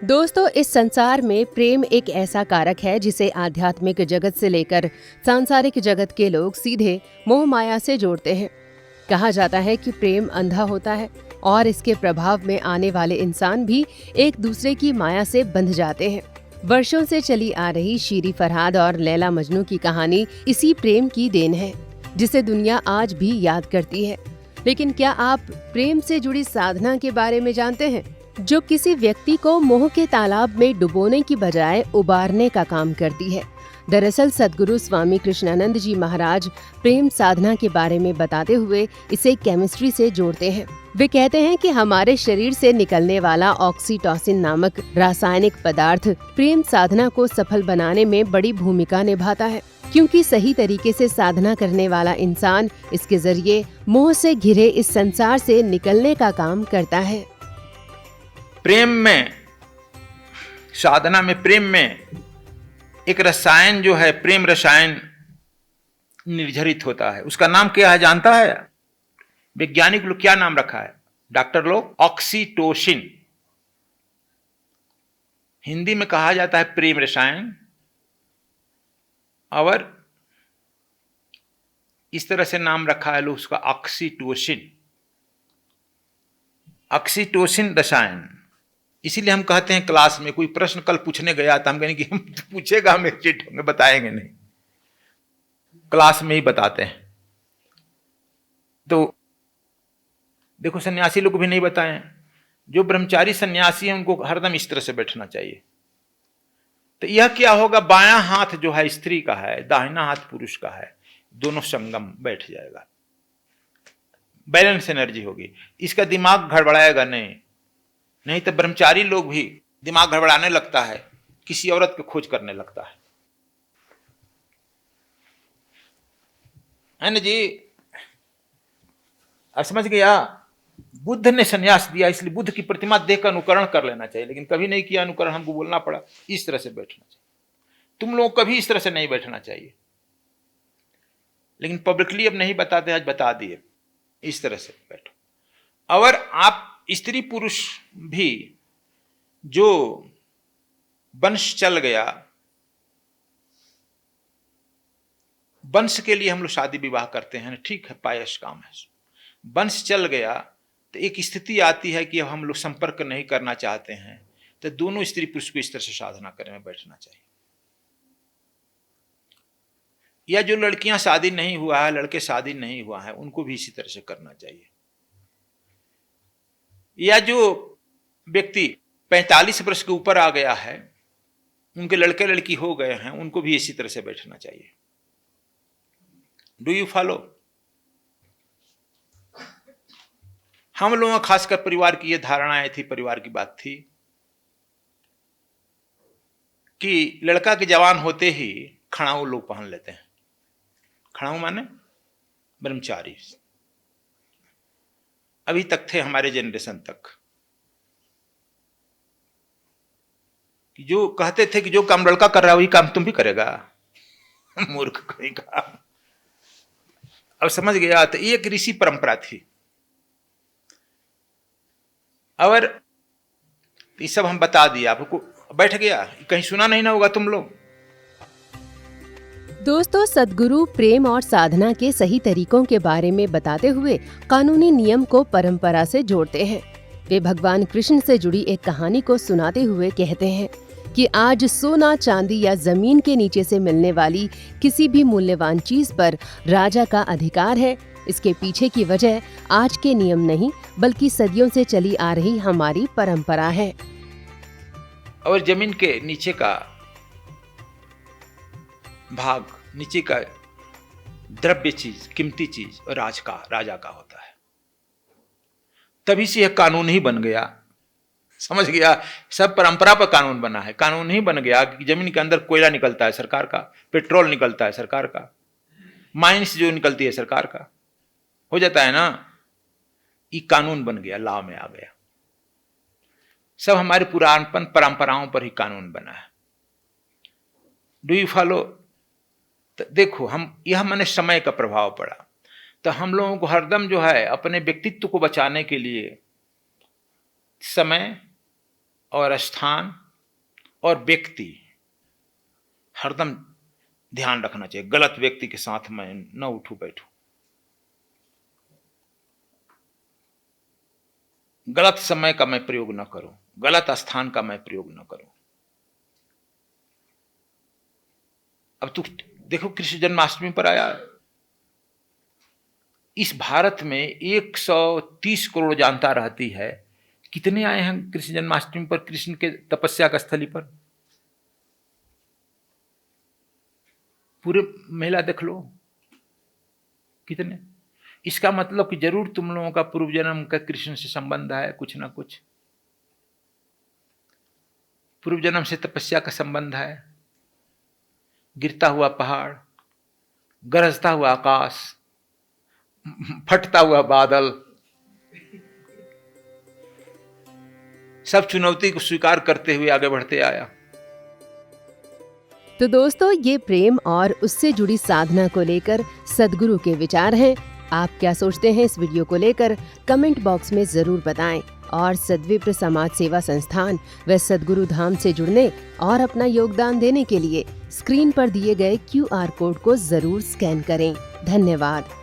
दोस्तों, इस संसार में प्रेम एक ऐसा कारक है जिसे आध्यात्मिक जगत से लेकर सांसारिक जगत के लोग सीधे मोह माया से जोड़ते हैं। कहा जाता है कि प्रेम अंधा होता है और इसके प्रभाव में आने वाले इंसान भी एक दूसरे की माया से बंध जाते हैं। वर्षों से चली आ रही शीरी फरहाद और लैला मजनू की कहानी इसी प्रेम की देन है, जिसे दुनिया आज भी याद करती है। लेकिन क्या आप प्रेम से जुड़ी साधना के बारे में जानते हैं, जो किसी व्यक्ति को मोह के तालाब में डुबोने की बजाय उबारने का काम करती है? दरअसल सद्गुरु स्वामी कृष्णानंद जी महाराज प्रेम साधना के बारे में बताते हुए इसे केमिस्ट्री से जोड़ते हैं। वे कहते हैं कि हमारे शरीर से निकलने वाला ऑक्सीटोसिन नामक रासायनिक पदार्थ प्रेम साधना को सफल बनाने में बड़ी भूमिका निभाता है, क्योंकि सही तरीके से साधना करने वाला इंसान इसके जरिए मोह से घिरे इस संसार से निकलने का काम करता है। प्रेम में, साधना में, प्रेम में एक रसायन जो है, प्रेम रसायन निर्जरित होता है। उसका नाम क्या है जानता है? वैज्ञानिक लोग क्या नाम रखा है, डॉक्टर लोग? ऑक्सीटोसिन। हिंदी में कहा जाता है प्रेम रसायन, और इस तरह से नाम रखा है लोग उसका ऑक्सीटोसिन। ऑक्सीटोसिन रसायन। इसीलिए हम कहते हैं क्लास में कोई प्रश्न कल पूछने गया था, हम कहेंगे कि हम पूछेगा हमें चिट होंगे, बताएंगे नहीं, क्लास में ही बताते हैं। तो देखो, सन्यासी लोग भी नहीं बताएं। जो ब्रह्मचारी सन्यासी हैं उनको हरदम इस तरह से बैठना चाहिए। तो यह क्या होगा, बायां हाथ जो है स्त्री का है, दाहिना हाथ पुरुष का है, दोनों संगम बैठ जाएगा, बैलेंस एनर्जी होगी। इसका दिमाग गड़बड़ाएगा नहीं तो ब्रह्मचारी लोग भी दिमाग गड़बड़ाने लगता है, किसी औरत की खोज करने लगता है ना जी। अब समझ गया? बुद्ध ने संन्यास दिया, इसलिए बुद्ध की प्रतिमा देखकर अनुकरण कर लेना चाहिए, लेकिन कभी नहीं किया अनुकरण, हमको बोलना पड़ा इस तरह से बैठना चाहिए। तुम लोग कभी इस तरह से नहीं बैठना चाहिए, लेकिन पब्लिकली अब नहीं बताते, आज बता दिए, इस तरह से बैठो। और आप स्त्री पुरुष भी, जो वंश चल गया, वंश के लिए हम लोग शादी विवाह करते हैं, ठीक है, पायस काम है। वंश चल गया तो एक स्थिति आती है कि अब हम लोग संपर्क नहीं करना चाहते हैं, तो दोनों स्त्री पुरुष को इस तरह से साधना करने में बैठना चाहिए। या जो लड़कियां शादी नहीं हुआ है, लड़के शादी नहीं हुआ है, उनको भी इसी तरह से करना चाहिए। या जो व्यक्ति 45 वर्ष के ऊपर आ गया है, उनके लड़के लड़की हो गए हैं, उनको भी इसी तरह से बैठना चाहिए। Do you follow? हम लोगों का खासकर परिवार की ये धारणाएं थी, परिवार की बात थी कि लड़का के जवान होते ही खड़ाऊ लोग पहन लेते हैं। खड़ाऊ माने ब्रह्मचारी। अभी तक थे, हमारे जनरेशन तक, कि जो कहते थे कि जो काम लड़का कर रहा है वही काम तुम भी करेगा। मूर्ख कहीं का। अब समझ गया? तो एक ऋषि परंपरा थी। और ये सब हम बता दिया आपको, बैठ गया, कहीं सुना नहीं ना होगा तुम लोग। दोस्तों, सद्गुरु प्रेम और साधना के सही तरीकों के बारे में बताते हुए कानूनी नियम को परंपरा से जोड़ते हैं। वे भगवान कृष्ण से जुड़ी एक कहानी को सुनाते हुए कहते हैं कि आज सोना, चांदी या जमीन के नीचे से मिलने वाली किसी भी मूल्यवान चीज पर राजा का अधिकार है। इसके पीछे की वजह आज के नियम नहीं, बल्कि सदियों से चली आ रही हमारी परंपरा है। और जमीन के नीचे का भाग, नीचे का द्रव्य चीज, कीमती चीज राजा का होता है। तभी से यह कानून ही बन गया। समझ गया? सब परंपरा पर कानून बना है। कानून ही बन गया कि जमीन के अंदर कोयला निकलता है सरकार का, पेट्रोल निकलता है सरकार का, माइंस जो निकलती है सरकार का, हो जाता है ना। ये कानून बन गया, लॉ में आ गया। सब हमारे पुरानपन परंपराओं पर ही कानून बना है। Do you follow? तो देखो, हम यह मैंने समय का प्रभाव पड़ा, तो हम लोगों को हरदम जो है अपने व्यक्तित्व को बचाने के लिए समय और स्थान और व्यक्ति हरदम ध्यान रखना चाहिए। गलत व्यक्ति के साथ मैं न उठूं बैठूं, गलत समय का मैं प्रयोग न करूं, गलत स्थान का मैं प्रयोग न करूं। अब तू देखो, कृष्ण जन्माष्टमी पर आया, इस भारत में 130 करोड़ जनता रहती है, कितने आए हैं कृष्ण जन्माष्टमी पर कृष्ण के तपस्या का स्थली पर? पूरे महिला देख लो कितने। इसका मतलब कि जरूर तुम लोगों का पूर्व जन्म का कृष्ण से संबंध है, कुछ ना कुछ पूर्व जन्म से तपस्या का संबंध है। गिरता हुआ पहाड़, गरजता हुआ आकाश, फटता हुआ बादल, सब चुनौती को स्वीकार करते हुए आगे बढ़ते आया। तो दोस्तों, ये प्रेम और उससे जुड़ी साधना को लेकर सद्गुरु के विचार हैं। आप क्या सोचते हैं इस वीडियो को लेकर? कमेंट बॉक्स में जरूर बताएं। और सद्विप्र समाज सेवा संस्थान व सद्गुरु धाम से जुड़ने और अपना योगदान देने के लिए स्क्रीन पर दिए गए QR कोड को जरूर स्कैन करें। धन्यवाद।